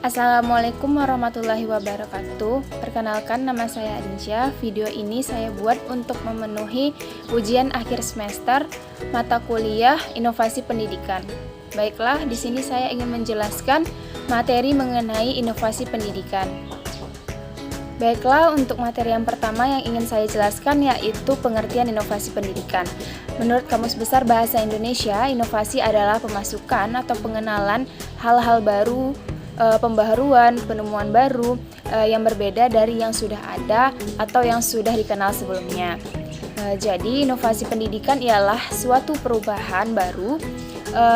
Assalamualaikum warahmatullahi wabarakatuh. Perkenalkan, nama saya Adinsyah. Video ini saya buat untuk memenuhi ujian akhir semester mata kuliah Inovasi Pendidikan. Baiklah, di sini saya ingin menjelaskan materi mengenai inovasi pendidikan. Baiklah, untuk materi yang pertama yang ingin saya jelaskan yaitu pengertian inovasi pendidikan. Menurut Kamus Besar Bahasa Indonesia, inovasi adalah pemasukan atau pengenalan hal-hal baru, pembaharuan, penemuan baru yang berbeda dari yang sudah ada atau yang sudah dikenal sebelumnya. Jadi, inovasi pendidikan ialah suatu perubahan baru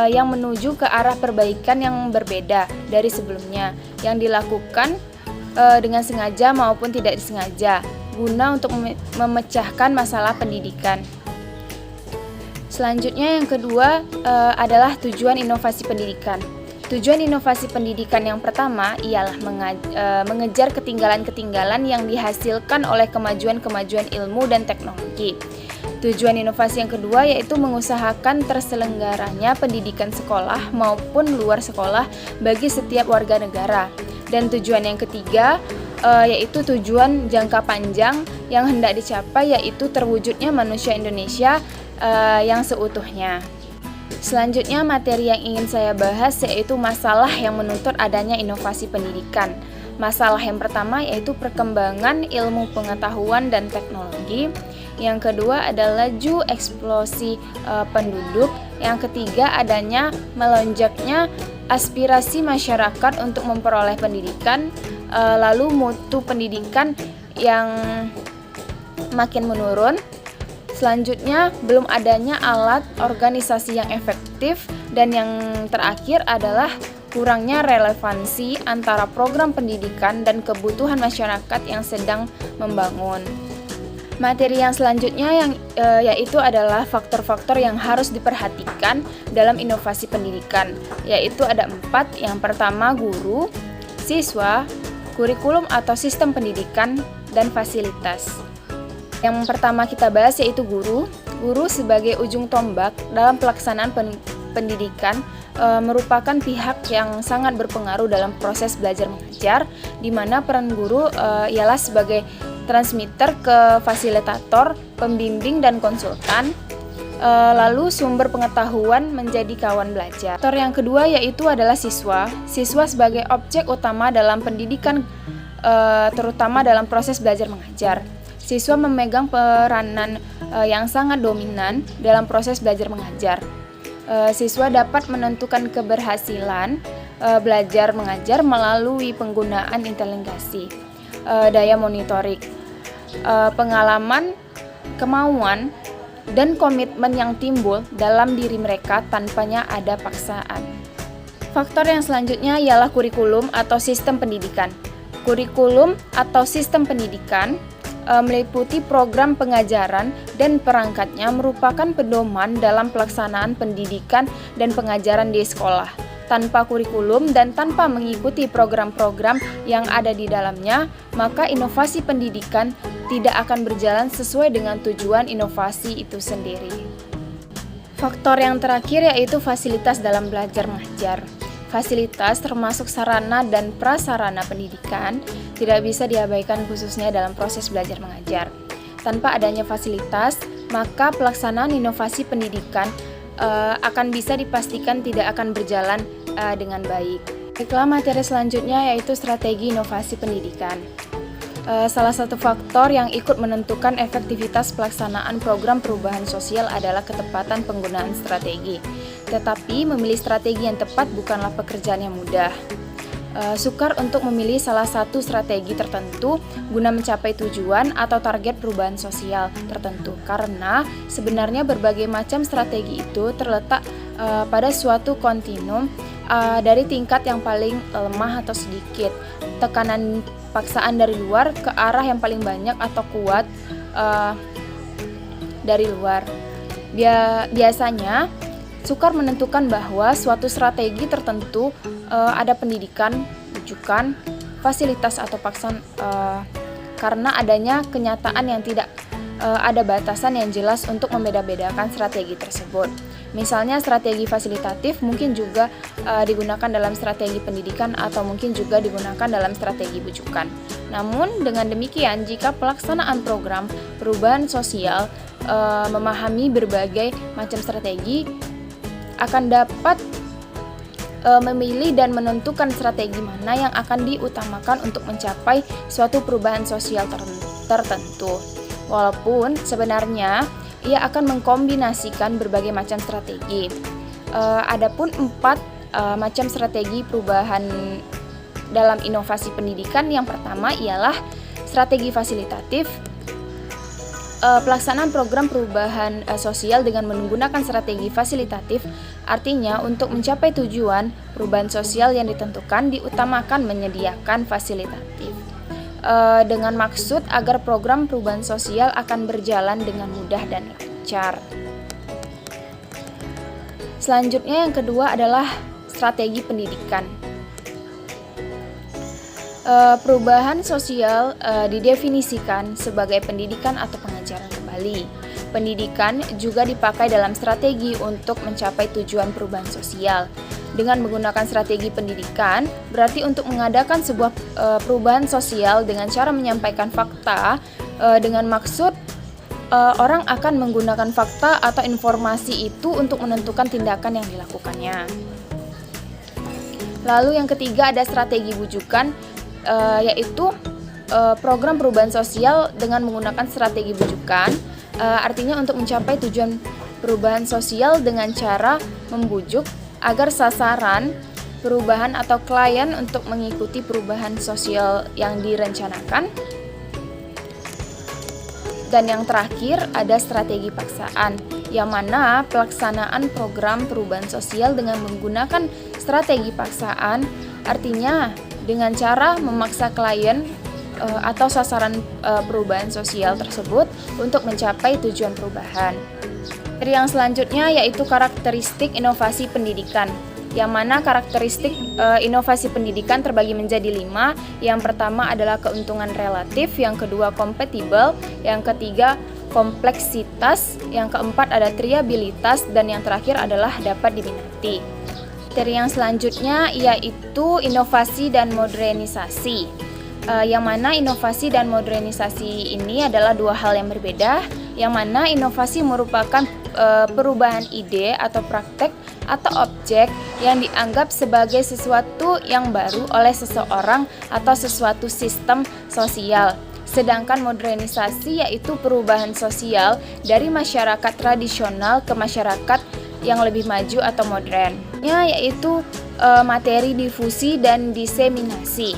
yang menuju ke arah perbaikan yang berbeda dari sebelumnya, yang dilakukan dengan sengaja maupun tidak disengaja, guna untuk memecahkan masalah pendidikan. Selanjutnya yang kedua adalah tujuan inovasi pendidikan. Tujuan inovasi pendidikan yang pertama ialah mengejar ketinggalan-ketinggalan yang dihasilkan oleh kemajuan-kemajuan ilmu dan teknologi. Tujuan inovasi yang kedua yaitu mengusahakan terselenggaranya pendidikan sekolah maupun luar sekolah bagi setiap warga negara. Dan tujuan yang ketiga yaitu tujuan jangka panjang yang hendak dicapai, yaitu terwujudnya manusia Indonesia yang seutuhnya. Selanjutnya materi yang ingin saya bahas yaitu masalah yang menuntut adanya inovasi pendidikan. Masalah yang pertama yaitu perkembangan ilmu pengetahuan dan teknologi. Yang kedua adalah laju eksplosif penduduk. Yang ketiga adanya melonjaknya aspirasi masyarakat untuk memperoleh pendidikan, lalu mutu pendidikan yang makin menurun. Selanjutnya, belum adanya alat organisasi yang efektif, dan yang terakhir adalah kurangnya relevansi antara program pendidikan dan kebutuhan masyarakat yang sedang membangun. Materi yang selanjutnya yaitu adalah faktor-faktor yang harus diperhatikan dalam inovasi pendidikan, yaitu ada 4. Yang pertama, guru, siswa, kurikulum atau sistem pendidikan, dan fasilitas. Yang pertama kita bahas yaitu guru. Guru sebagai ujung tombak dalam pelaksanaan pendidikan merupakan pihak yang sangat berpengaruh dalam proses belajar mengajar, di mana peran guru ialah sebagai transmitter ke fasilitator, pembimbing, dan konsultan. Lalu sumber pengetahuan menjadi kawan belajar. Faktor yang kedua yaitu adalah siswa. Siswa sebagai objek utama dalam pendidikan, terutama dalam proses belajar mengajar. Siswa memegang peranan yang sangat dominan dalam proses belajar mengajar. Siswa dapat menentukan keberhasilan belajar mengajar melalui penggunaan inteligensi, daya monitorik, pengalaman, kemauan, dan komitmen yang timbul dalam diri mereka tanpanya ada paksaan. Faktor yang selanjutnya ialah kurikulum atau sistem pendidikan. Kurikulum atau sistem pendidikan meliputi program pengajaran dan perangkatnya merupakan pedoman dalam pelaksanaan pendidikan dan pengajaran di sekolah. Tanpa kurikulum dan tanpa mengikuti program-program yang ada di dalamnya, maka inovasi pendidikan tidak akan berjalan sesuai dengan tujuan inovasi itu sendiri. Faktor yang terakhir yaitu fasilitas dalam belajar mengajar. Fasilitas termasuk sarana dan prasarana pendidikan tidak bisa diabaikan khususnya dalam proses belajar mengajar. Tanpa adanya fasilitas, maka pelaksanaan inovasi pendidikan akan bisa dipastikan tidak akan berjalan dengan baik. Baiklah, materi selanjutnya yaitu strategi inovasi pendidikan. Salah satu faktor yang ikut menentukan efektivitas pelaksanaan program perubahan sosial adalah ketepatan penggunaan strategi. Tetapi memilih strategi yang tepat bukanlah pekerjaan yang mudah. Sukar untuk memilih salah satu strategi tertentu guna mencapai tujuan atau target perubahan sosial tertentu, karena sebenarnya berbagai macam strategi itu terletak pada suatu kontinum dari tingkat yang paling lemah atau sedikit, tekanan paksaan dari luar ke arah yang paling banyak atau kuat dari luar. Biasanya sukar menentukan bahwa suatu strategi tertentu ada pendidikan, rujukan, fasilitas atau paksaan karena adanya kenyataan yang tidak ada batasan yang jelas untuk membeda-bedakan strategi tersebut. Misalnya strategi fasilitatif mungkin juga digunakan dalam strategi pendidikan atau mungkin juga digunakan dalam strategi bujukan. Namun dengan demikian, jika pelaksanaan program perubahan sosial memahami berbagai macam strategi, akan dapat memilih dan menentukan strategi mana yang akan diutamakan untuk mencapai suatu perubahan sosial tertentu. Walaupun sebenarnya ia akan mengkombinasikan berbagai macam strategi. Adapun 4 macam strategi perubahan dalam inovasi pendidikan. Yang pertama ialah strategi fasilitatif. Pelaksanaan program perubahan sosial dengan menggunakan strategi fasilitatif artinya untuk mencapai tujuan perubahan sosial yang ditentukan diutamakan menyediakan fasilitatif dengan maksud agar program perubahan sosial akan berjalan dengan mudah dan lancar. Selanjutnya yang kedua adalah strategi pendidikan. Perubahan sosial didefinisikan sebagai pendidikan atau pengajaran kembali. Pendidikan juga dipakai dalam strategi untuk mencapai tujuan perubahan sosial. Dengan menggunakan strategi pendidikan, berarti untuk mengadakan sebuah perubahan sosial dengan cara menyampaikan fakta, dengan maksud orang akan menggunakan fakta atau informasi itu untuk menentukan tindakan yang dilakukannya. Lalu yang ketiga ada strategi bujukan, yaitu program perubahan sosial dengan menggunakan strategi bujukan, artinya untuk mencapai tujuan perubahan sosial dengan cara membujuk agar sasaran perubahan atau klien untuk mengikuti perubahan sosial yang direncanakan. Dan yang terakhir ada strategi paksaan, yang mana pelaksanaan program perubahan sosial dengan menggunakan strategi paksaan artinya dengan cara memaksa klien atau sasaran perubahan sosial tersebut untuk mencapai tujuan perubahan. Yang selanjutnya yaitu karakteristik inovasi pendidikan, yang mana karakteristik inovasi pendidikan terbagi menjadi 5. Yang pertama adalah keuntungan relatif, yang kedua kompatibel, yang ketiga kompleksitas, yang keempat ada triabilitas, dan yang terakhir adalah dapat diminati. Yang selanjutnya yaitu inovasi dan modernisasi, yang mana inovasi dan modernisasi ini adalah dua hal yang berbeda, yang mana inovasi merupakan perubahan ide atau praktek atau objek yang dianggap sebagai sesuatu yang baru oleh seseorang atau sesuatu sistem sosial. Sedangkan modernisasi yaitu perubahan sosial dari masyarakat tradisional ke masyarakat yang lebih maju atau modern, yaitu materi difusi dan diseminasi.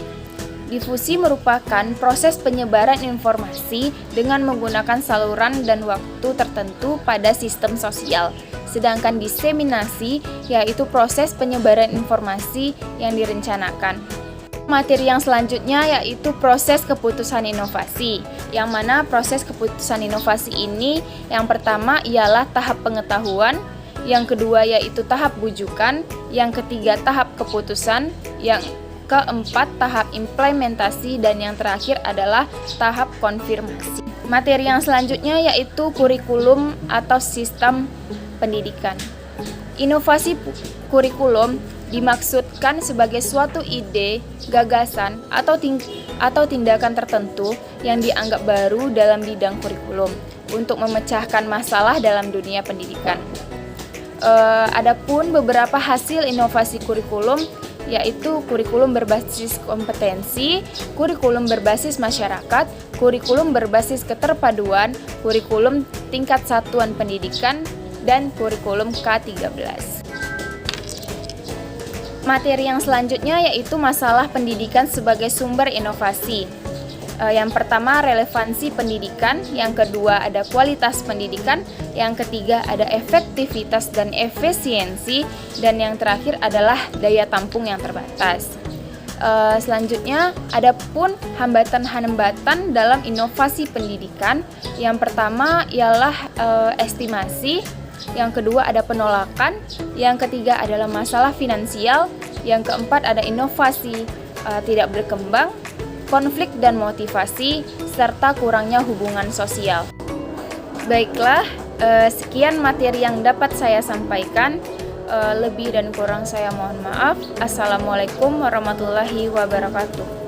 Difusi merupakan proses penyebaran informasi dengan menggunakan saluran dan waktu tertentu pada sistem sosial. Sedangkan diseminasi yaitu proses penyebaran informasi yang direncanakan. Materi yang selanjutnya yaitu proses keputusan inovasi, yang mana proses keputusan inovasi ini yang pertama ialah tahap pengetahuan, yang kedua yaitu tahap bujukan, yang ketiga tahap keputusan, yang keempat tahap implementasi, dan yang terakhir adalah tahap konfirmasi. Materi yang selanjutnya yaitu kurikulum atau sistem pendidikan. Inovasi kurikulum dimaksudkan sebagai suatu ide, gagasan, atau tindakan tertentu yang dianggap baru dalam bidang kurikulum untuk memecahkan masalah dalam dunia pendidikan. Adapun beberapa hasil inovasi kurikulum yaitu kurikulum berbasis kompetensi, kurikulum berbasis masyarakat, kurikulum berbasis keterpaduan, kurikulum tingkat satuan pendidikan, dan kurikulum K13. Materi yang selanjutnya yaitu masalah pendidikan sebagai sumber inovasi. Yang pertama relevansi pendidikan, yang kedua ada kualitas pendidikan, yang ketiga ada efektivitas dan efisiensi, dan yang terakhir adalah daya tampung yang terbatas. Selanjutnya ada pun hambatan-hambatan dalam inovasi pendidikan. Yang pertama ialah estimasi, yang kedua ada penolakan, yang ketiga adalah masalah finansial, yang keempat ada inovasi tidak berkembang, konflik dan motivasi, serta kurangnya hubungan sosial. Baiklah, Sekian materi yang dapat saya sampaikan. Lebih dan kurang saya mohon maaf. Assalamualaikum warahmatullahi wabarakatuh.